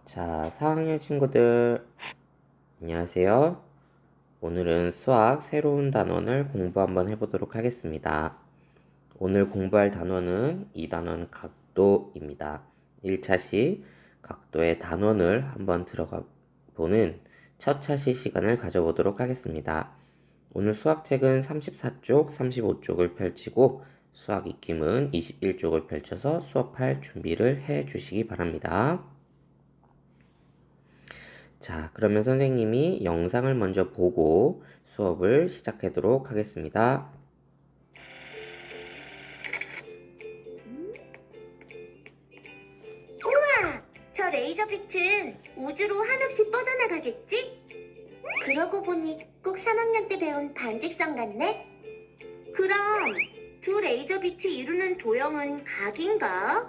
자, 4학년 친구들, 안녕하세요. 오늘은 수학 새로운 단원을 공부 한번 해보도록 하겠습니다. 오늘 공부할 단원은 이 단원 각도입니다. 1차시 각도의 단원을 한번 들어가 보는 첫 차시 시간을 가져보도록 하겠습니다. 오늘 수학책은 34쪽, 35쪽을 펼치고 수학 익힘은 21쪽을 펼쳐서 수업할 준비를 해 주시기 바랍니다. 자, 그러면 선생님이 영상을 먼저 보고 수업을 시작하도록 하겠습니다. 우와! 저 레이저 빛은 우주로 한없이 뻗어나가겠지? 그러고 보니 꼭 3학년 때 배운 반직성 같네? 그럼 두 레이저 빛이 이루는 도형은 각인가?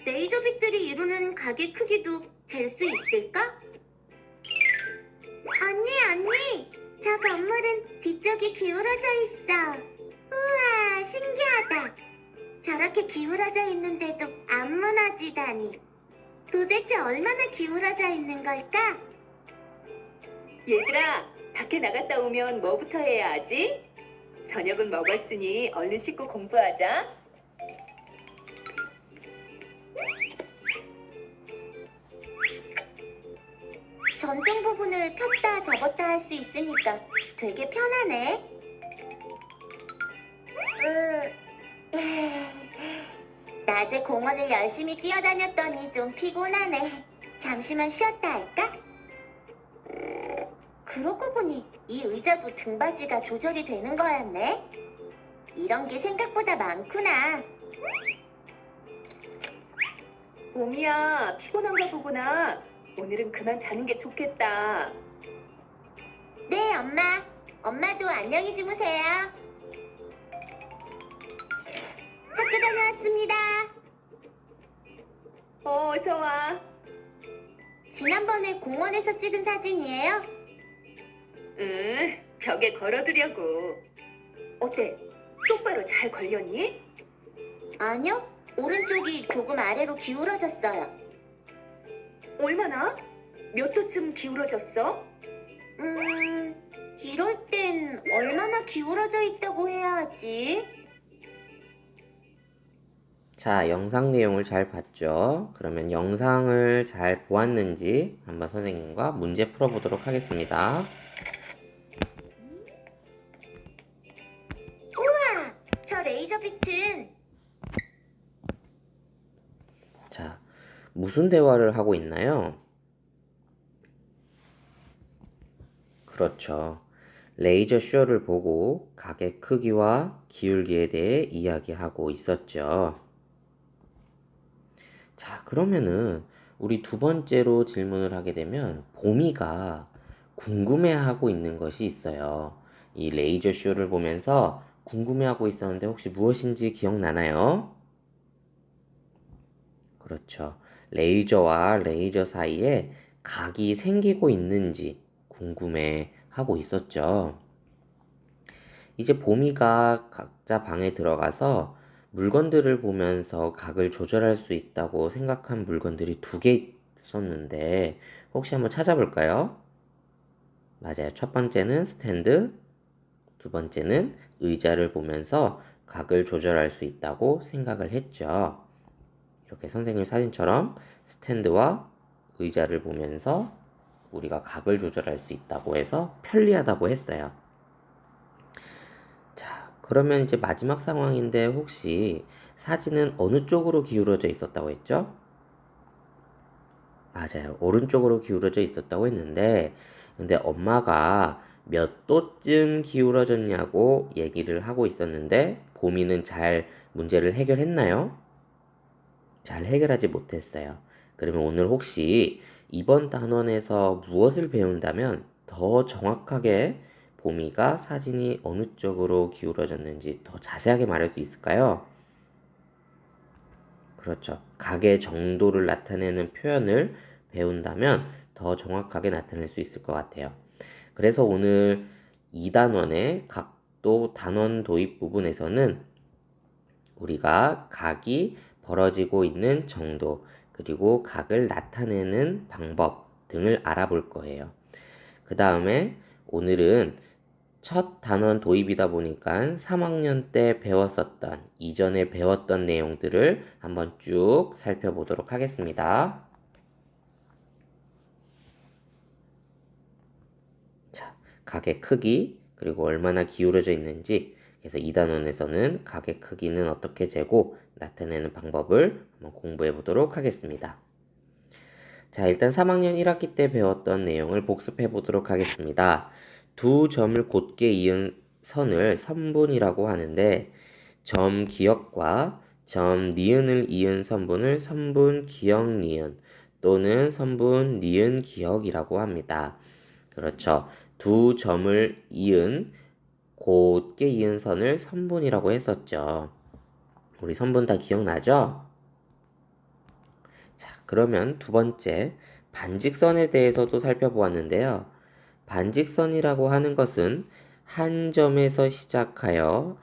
레이저 빛들이 이루는 각의 크기도 잴 수 있을까? 언니! 저 건물은 뒤쪽이 기울어져 있어. 우와, 신기하다. 저렇게 기울어져 있는데도 안 무너지다니. 도대체 얼마나 기울어져 있는 걸까? 얘들아, 밖에 나갔다 오면 뭐부터 해야 하지? 저녁은 먹었으니 얼른 씻고 공부하자. 전등 부분을 폈다 접었다 할 수 있으니까 되게 편하네. 낮에 공원을 열심히 뛰어다녔더니 좀 피곤하네. 잠시만 쉬었다 할까? 그러고 보니 이 의자도 등받이가 조절이 되는 거였네. 이런 게 생각보다 많구나. 봄이야, 피곤한가 보구나. 오늘은 그만 자는 게 좋겠다. 네, 엄마. 엄마도 안녕히 주무세요. 학교 다녀왔습니다. 어서 와. 지난번에 공원에서 찍은 사진이에요? 응, 벽에 걸어두려고. 어때? 똑바로 잘 걸렸니? 아니요. 오른쪽이 조금 아래로 기울어졌어요. 얼마나? 몇 도쯤 기울어졌어? 이럴 땐 얼마나 기울어져 있다고 해야 하지? 자, 영상 내용을 잘 봤죠? 그러면 영상을 잘 보았는지 한번 선생님과 문제 풀어보도록 하겠습니다. 우와! 저 레이저 빛은 자, 무슨 대화를 하고 있나요? 그렇죠. 레이저 쇼를 보고 각의 크기와 기울기에 대해 이야기하고 있었죠. 자, 그러면은 우리 두 번째로 질문을 하게 되면 보미가 궁금해하고 있는 것이 있어요. 이 레이저 쇼를 보면서 궁금해하고 있었는데 혹시 무엇인지 기억나나요? 그렇죠. 레이저와 레이저 사이에 각이 생기고 있는지 궁금해하고 있었죠. 이제 보미가 각자 방에 들어가서 물건들을 보면서 각을 조절할 수 있다고 생각한 물건들이 두 개 있었는데 혹시 한번 찾아볼까요? 맞아요. 첫 번째는 스탠드, 두 번째는 의자를 보면서 각을 조절할 수 있다고 생각을 했죠. 이렇게 선생님 사진처럼 스탠드와 의자를 보면서 우리가 각을 조절할 수 있다고 해서 편리하다고 했어요. 자, 그러면 이제 마지막 상황인데 혹시 사진은 어느 쪽으로 기울어져 있었다고 했죠? 맞아요. 오른쪽으로 기울어져 있었다고 했는데, 근데 엄마가 몇 도쯤 기울어졌냐고 얘기를 하고 있었는데, 보미는 잘 문제를 해결했나요? 잘 해결하지 못했어요. 그러면 오늘 혹시 이번 단원에서 무엇을 배운다면 더 정확하게 보미가 사진이 어느 쪽으로 기울어졌는지 더 자세하게 말할 수 있을까요? 그렇죠. 각의 정도를 나타내는 표현을 배운다면 더 정확하게 나타낼 수 있을 것 같아요. 그래서 오늘 2단원의 각도 단원 도입 부분에서는 우리가 각이 벌어지고 있는 정도, 그리고 각을 나타내는 방법 등을 알아볼 거예요. 그 다음에 오늘은 첫 단원 도입이다 보니까 3학년 때 배웠었던, 이전에 배웠던 내용들을 한번 쭉 살펴보도록 하겠습니다. 자, 각의 크기, 그리고 얼마나 기울어져 있는지, 그래서 2단원에서는 각의 크기는 어떻게 재고 나타내는 방법을 한번 공부해 보도록 하겠습니다. 자, 일단 3학년 1학기 때 배웠던 내용을 복습해 보도록 하겠습니다. 두 점을 곧게 이은 선을 선분이라고 하는데, 점 기역과 점 니은을 이은 선분을 선분 기역 니은 또는 선분 니은 기역이라고 합니다. 그렇죠. 두 점을 이은 곧게 이은 선을 선분이라고 했었죠. 우리 선분 다 기억나죠? 자, 그러면 두 번째, 반직선에 대해서도 살펴보았는데요. 반직선이라고 하는 것은 한 점에서 시작하여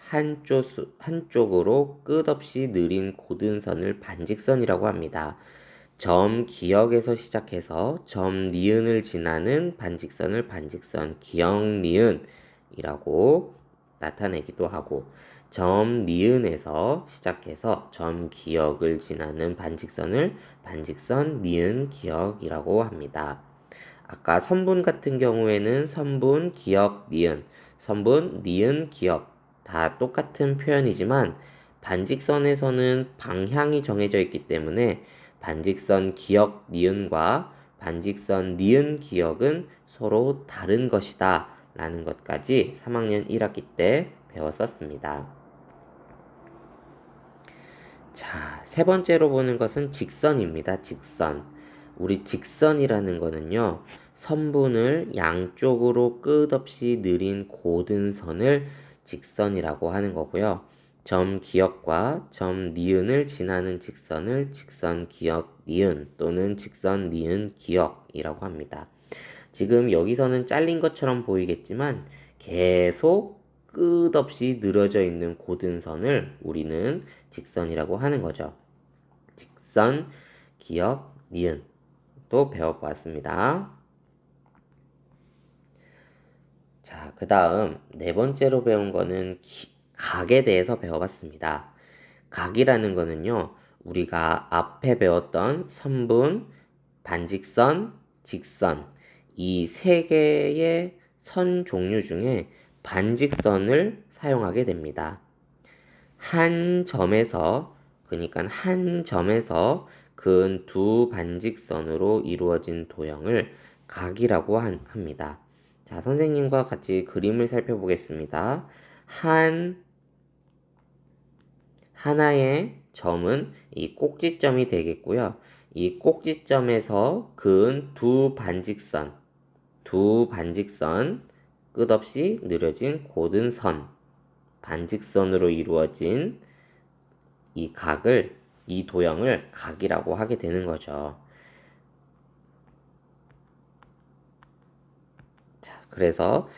한쪽으로 끝없이 느린 고든선을 반직선이라고 합니다. 점 기역에서 시작해서 점 니은을 지나는 반직선을 반직선 기역 니은이라고 나타내기도 하고, 점 니은에서 시작해서 점 기역을 지나는 반직선을 반직선 니은 기역이라고 합니다. 아까 선분 같은 경우에는 선분 기역 니은, 선분 니은 기역 다 똑같은 표현이지만 반직선에서는 방향이 정해져 있기 때문에 반직선 기역 니은과 반직선 니은 기역은 서로 다른 것이다 라는 것까지 3학년 1학기 때 배웠었습니다. 자, 세 번째로 보는 것은 직선입니다. 직선. 우리 직선이라는 거는요, 선분을 양쪽으로 끝없이 느린 고든 선을 직선이라고 하는 거고요. 점 기역과 점 니은을 지나는 직선을 직선 기역 니은 또는 직선 니은 기역이라고 합니다. 지금 여기서는 잘린 것처럼 보이겠지만 계속 끝없이 늘어져 있는 고든 선을 우리는 직선이라고 하는 거죠. 직선, 기역, 니은 또 배워보았습니다. 자, 그 다음 네 번째로 배운 거는 각에 대해서 배워봤습니다. 각이라는 거는요, 우리가 앞에 배웠던 선분, 반직선, 직선 이 세 개의 선 종류 중에 반직선을 사용하게 됩니다. 한 점에서, 그러니까 한 점에서 근 두 반직선으로 이루어진 도형을 각이라고 합니다. 자, 선생님과 같이 그림을 살펴보겠습니다. 하나의 점은 이 꼭지점이 되겠고요. 이 꼭지점에서 그은 두 반직선, 끝없이 느려진 고든 선, 반직선으로 이루어진 이 도형을 각이라고 하게 되는 거죠. 자, 그래서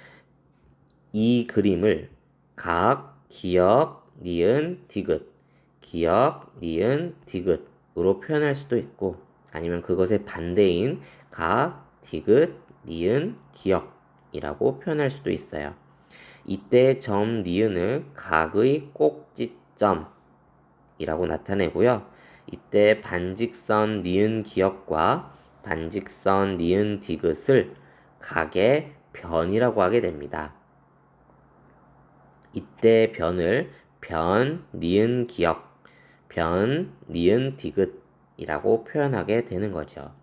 이 그림을 각, 기역, 니은, 디귿, 기역, 니은, 디귿으로 표현할 수도 있고, 아니면 그것의 반대인 각, 디귿, 니은, 기역이라고 표현할 수도 있어요. 이때 점 니은을 각의 꼭지점이라고 나타내고요. 이때 반직선 니은 기역과 반직선 니은 디귿을 각의 변이라고 하게 됩니다. 이때 변을 변, 니은 기역, 변, 니은 디귿이라고 표현하게 되는 거죠.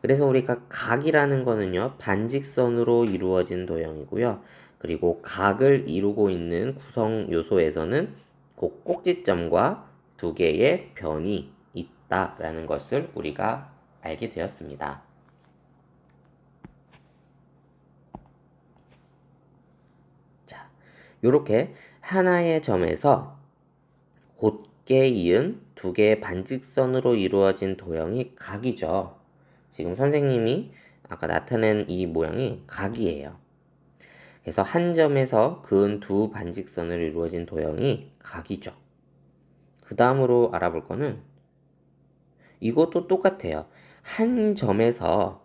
그래서 우리가 각이라는 거는요, 반직선으로 이루어진 도형이고요. 그리고 각을 이루고 있는 구성 요소에서는 꼭지점과 두 개의 변이 있다라는 것을 우리가 알게 되었습니다. 자, 요렇게 하나의 점에서 곧게 이은 두 개의 반직선으로 이루어진 도형이 각이죠. 지금 선생님이 아까 나타낸 이 모양이 각이에요. 그래서 한 점에서 그은 두 반직선으로 이루어진 도형이 각이죠. 그 다음으로 알아볼 거는 이것도 똑같아요. 한 점에서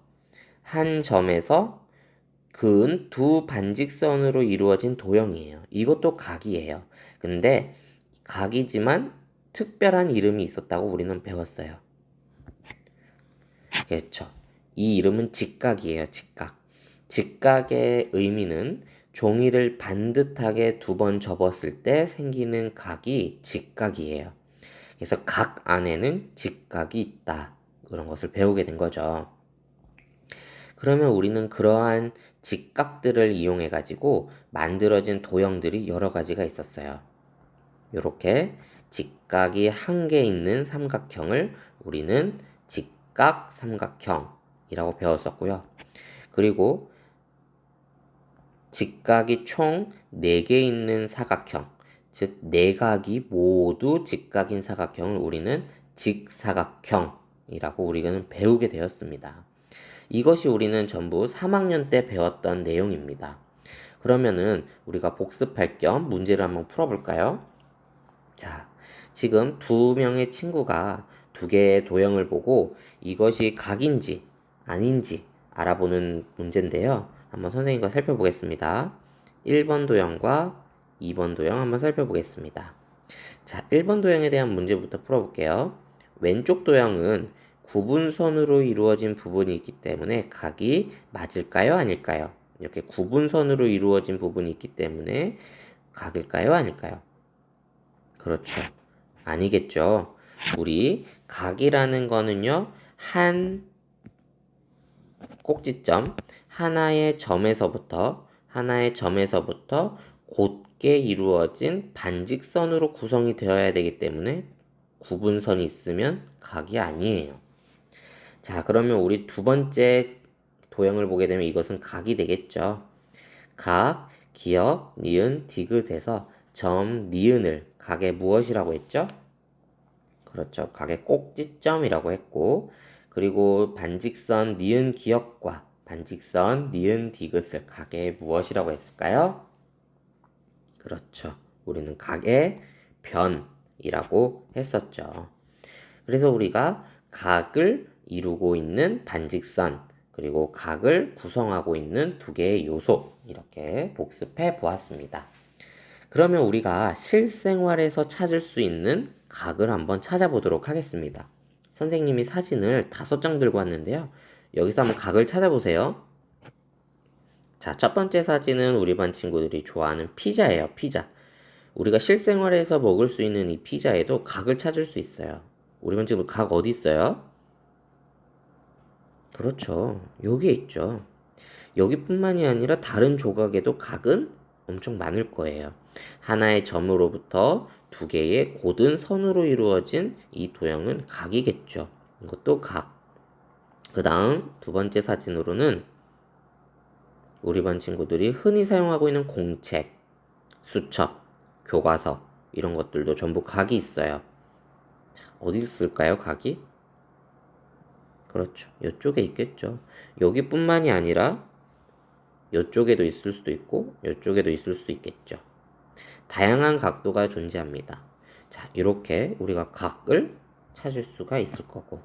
그은 두 반직선으로 이루어진 도형이에요. 이것도 각이에요. 근데 각이지만 특별한 이름이 있었다고 우리는 배웠어요. 그렇죠. 이 이름은 직각이에요. 직각. 직각의 의미는 종이를 반듯하게 두 번 접었을 때 생기는 각이 직각이에요. 그래서 각 안에는 직각이 있다. 그런 것을 배우게 된 거죠. 그러면 우리는 그러한 직각들을 이용해 가지고 만들어진 도형들이 여러 가지가 있었어요. 이렇게 직각이 한 개 있는 삼각형을 우리는 직각 삼각형이라고 배웠었고요. 그리고 직각이 총 4개 있는 사각형, 즉 내각이 모두 직각인 사각형을 우리는 직사각형이라고 우리는 배우게 되었습니다. 이것이 우리는 전부 3학년 때 배웠던 내용입니다. 그러면은 우리가 복습할 겸 문제를 한번 풀어볼까요? 자, 지금 두 명의 친구가 두 개의 도형을 보고 이것이 각인지 아닌지 알아보는 문제인데요. 한번 선생님과 살펴보겠습니다. 1번 도형과 2번 도형 한번 살펴보겠습니다. 자, 1번 도형에 대한 문제부터 풀어볼게요. 왼쪽 도형은 구분선으로 이루어진 부분이 있기 때문에 각이 맞을까요? 아닐까요? 이렇게 구분선으로 이루어진 부분이 있기 때문에 각일까요? 아닐까요? 그렇죠. 아니겠죠. 우리 각이라는 거는요, 한 꼭지점, 하나의 점에서부터 곧게 이루어진 반직선으로 구성이 되어야 되기 때문에 구분선이 있으면 각이 아니에요. 자, 그러면 우리 두 번째 도형을 보게 되면 이것은 각이 되겠죠. 각, 기역, 니은, 디귿에서 점, 니은을 각의 무엇이라고 했죠? 그렇죠. 각의 꼭지점이라고 했고, 그리고 반직선 니은 기역과 반직선 니은 디귿을 각의 무엇이라고 했을까요? 그렇죠. 우리는 각의 변이라고 했었죠. 그래서 우리가 각을 이루고 있는 반직선, 그리고 각을 구성하고 있는 두 개의 요소, 이렇게 복습해 보았습니다. 그러면 우리가 실생활에서 찾을 수 있는 각을 한번 찾아보도록 하겠습니다. 선생님이 사진을 5장 들고 왔는데요. 여기서 한번 각을 찾아보세요. 자, 첫 번째 사진은 우리 반 친구들이 좋아하는 피자예요. 피자. 우리가 실생활에서 먹을 수 있는 이 피자에도 각을 찾을 수 있어요. 우리 반 친구 각 어디 있어요? 그렇죠. 여기에 있죠. 여기뿐만이 아니라 다른 조각에도 각은 엄청 많을 거예요. 하나의 점으로부터 두 개의 곧은 선으로 이루어진 이 도형은 각이겠죠. 이것도 각. 그 다음 두 번째 사진으로는 우리 반 친구들이 흔히 사용하고 있는 공책, 수첩, 교과서 이런 것들도 전부 각이 있어요. 어디 있을까요, 각이? 그렇죠. 이쪽에 있겠죠. 여기뿐만이 아니라 이쪽에도 있을 수도 있고 이쪽에도 있을 수도 있겠죠. 다양한 각도가 존재합니다. 자, 이렇게 우리가 각을 찾을 수가 있을 거고.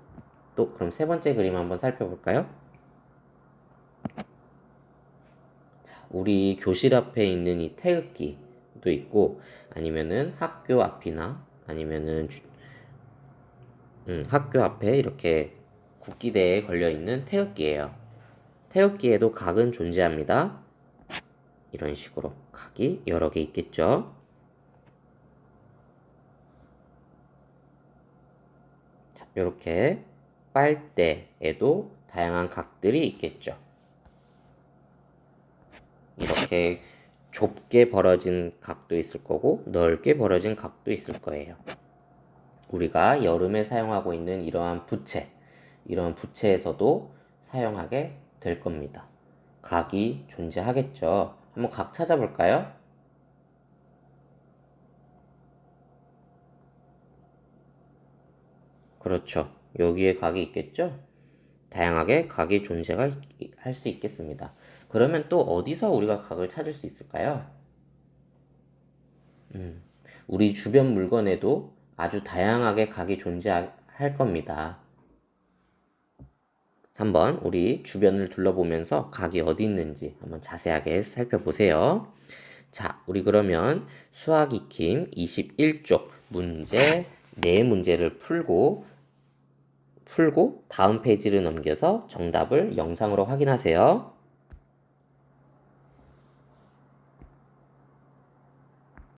또 그럼 세 번째 그림 한번 살펴볼까요? 자, 우리 교실 앞에 있는 이 태극기도 있고 아니면은 학교 앞이나 아니면은 학교 앞에 이렇게 국기대에 걸려 있는 태극기예요. 태극기에도 각은 존재합니다. 이런 식으로 각이 여러 개 있겠죠. 자, 이렇게 빨대에도 다양한 각들이 있겠죠. 이렇게 좁게 벌어진 각도 있을 거고 넓게 벌어진 각도 있을 거예요. 우리가 여름에 사용하고 있는 이러한 부채에서도 사용하게 될 겁니다. 각이 존재하겠죠. 한번 각 찾아볼까요? 그렇죠. 여기에 각이 있겠죠? 다양하게 각이 존재할 수 있겠습니다. 그러면 또 어디서 우리가 각을 찾을 수 있을까요? 우리 주변 물건에도 아주 다양하게 각이 존재할 겁니다. 한번 우리 주변을 둘러보면서 각이 어디 있는지 한번 자세하게 살펴보세요. 자, 우리 그러면 수학 익힘 21쪽 문제 4문제를 풀고 다음 페이지를 넘겨서 정답을 영상으로 확인하세요.